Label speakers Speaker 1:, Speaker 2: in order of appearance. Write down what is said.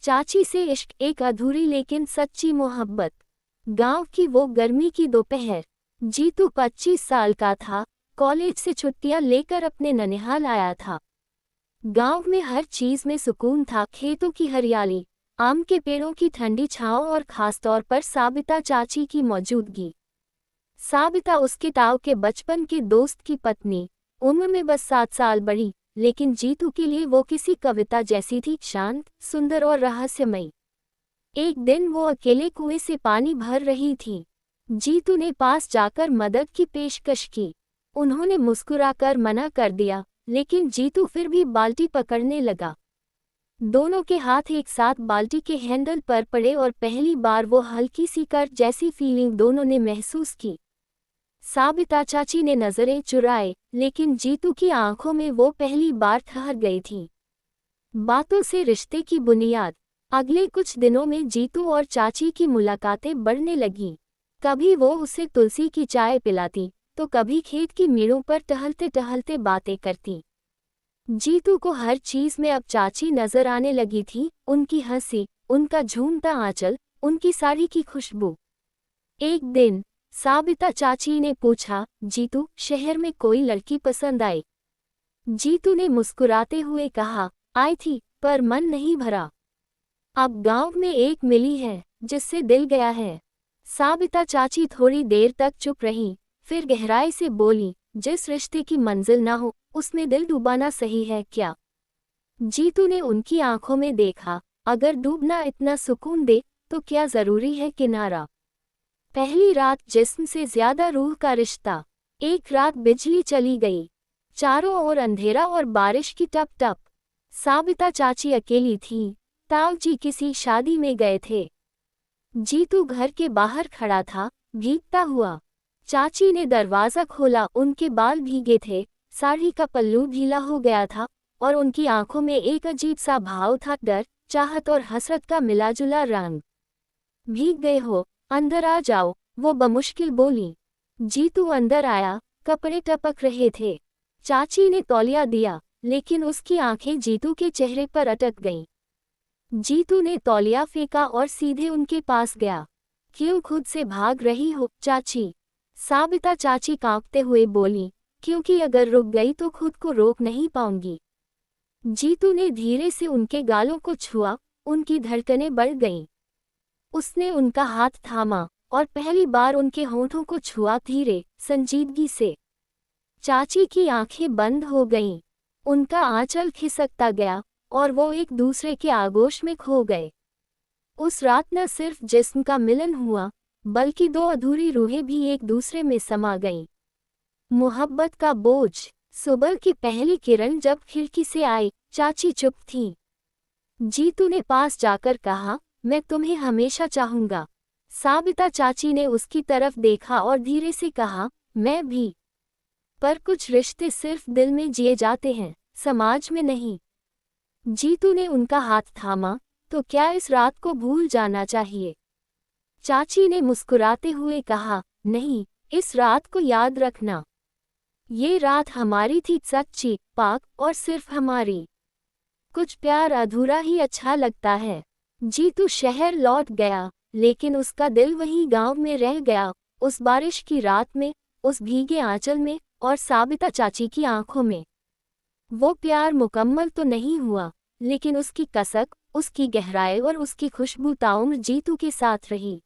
Speaker 1: चाची से इश्क, एक अधूरी लेकिन सच्ची मोहब्बत। गांव की वो गर्मी की दोपहर। जीतू 25 साल का था, कॉलेज से छुट्टियां लेकर अपने ननिहाल आया था। गांव में हर चीज में सुकून था, खेतों की हरियाली, आम के पेड़ों की ठंडी छांव और खासतौर पर साबिता चाची की मौजूदगी। साबिता उसके ताऊ के बचपन के दोस्त की पत्नी, उम्र में बस 7 साल बड़ी, लेकिन जीतू के लिए वो किसी कविता जैसी थी, शांत, सुंदर और रहस्यमयी। एक दिन वो अकेले कुएं से पानी भर रही थी। जीतू ने पास जाकर मदद की पेशकश की। उन्होंने मुस्कुराकर मना कर दिया, लेकिन जीतू फिर भी बाल्टी पकड़ने लगा। दोनों के हाथ एक साथ बाल्टी के हैंडल पर पड़े और पहली बार वो हल्की सी कर्ज जैसी फीलिंग दोनों ने महसूस की। साबिता चाची ने नजरें चुराए, लेकिन जीतू की आंखों में वो पहली बार ठहर गई थी। बातों से रिश्ते की बुनियाद। अगले कुछ दिनों में जीतू और चाची की मुलाकातें बढ़ने लगीं। कभी वो उसे तुलसी की चाय पिलाती, तो कभी खेत की मेड़ों पर टहलते टहलते बातें करती। जीतू को हर चीज में अब चाची नजर आने लगी थी, उनकी हंसी, उनका झूमता आंचल, उनकी साड़ी की खुशबू। एक दिन साबिता चाची ने पूछा, जीतू, शहर में कोई लड़की पसंद आई? जीतू ने मुस्कुराते हुए कहा, आई थी, पर मन नहीं भरा। अब गांव में एक मिली है, जिससे दिल गया है। साबिता चाची थोड़ी देर तक चुप रही, फिर गहराई से बोली, जिस रिश्ते की मंजिल ना हो, उसमें दिल डुबाना सही है क्या? जीतू ने उनकी आंखों में देखा, अगर डूबना इतना सुकून दे, तो क्या जरूरी है किनारा? पहली रात जिस्म से ज्यादा रूह का रिश्ता। एक रात बिजली चली गई, चारों ओर अंधेरा और बारिश की टप टप। साबिता चाची अकेली थी, ताऊ जी किसी शादी में गए थे। जीतू घर के बाहर खड़ा था, भीगता हुआ। चाची ने दरवाजा खोला, उनके बाल भीगे थे, साड़ी का पल्लू ढीला हो गया था, और उनकी आंखों में एक अजीब सा भाव था, डर, चाहत और हसरत का मिलाजुला रंग। भीग गए हो, अंदर आ जाओ, वो बमुश्किल बोली। जीतू अंदर आया, कपड़े टपक रहे थे। चाची ने तौलिया दिया, लेकिन उसकी आंखें जीतू के चेहरे पर अटक गईं। जीतू ने तौलिया फेंका और सीधे उनके पास गया। क्यों खुद से भाग रही हो, चाची? साबिता चाची कांपते हुए बोली, क्योंकि अगर रुक गई तो खुद को रोक नहीं पाऊंगी। जीतू ने धीरे से उनके गालों को छुआ, उनकी धड़कनें बढ़ गईं। उसने उनका हाथ थामा, और पहली बार उनके होंठों को छुआ, धीरे, संजीदगी से। चाची की आंखें बंद हो गईं, उनका आंचल खिसकता गया, और वो एक दूसरे के आगोश में खो गए। उस रात न सिर्फ जिस्म का मिलन हुआ, बल्कि दो अधूरी रूहें भी एक दूसरे में समा गईं। मोहब्बत का बोझ। सुबह की पहली किरण जब खिड़की से आई, चाची चुप थीं। जीतू ने पास जाकर कहा, मैं तुम्हें हमेशा चाहूंगा। साबिता चाची ने उसकी तरफ देखा और धीरे से कहा, मैं भी। पर कुछ रिश्ते सिर्फ दिल में जिए जाते हैं, समाज में नहीं। जीतू ने उनका हाथ थामा, तो क्या इस रात को भूल जाना चाहिए? चाची ने मुस्कुराते हुए कहा, नहीं, इस रात को याद रखना। ये रात हमारी थी, सच्ची, पाक और सिर्फ हमारी। कुछ प्यार अधूरा ही अच्छा लगता है। जीतू शहर लौट गया, लेकिन उसका दिल वहीं गांव में रह गया, उस बारिश की रात में, उस भीगे आंचल में, और साबिता चाची की आंखों में। वो प्यार मुकम्मल तो नहीं हुआ, लेकिन उसकी कसक, उसकी गहराई और उसकी खुशबू ताउम्र जीतू के साथ रही।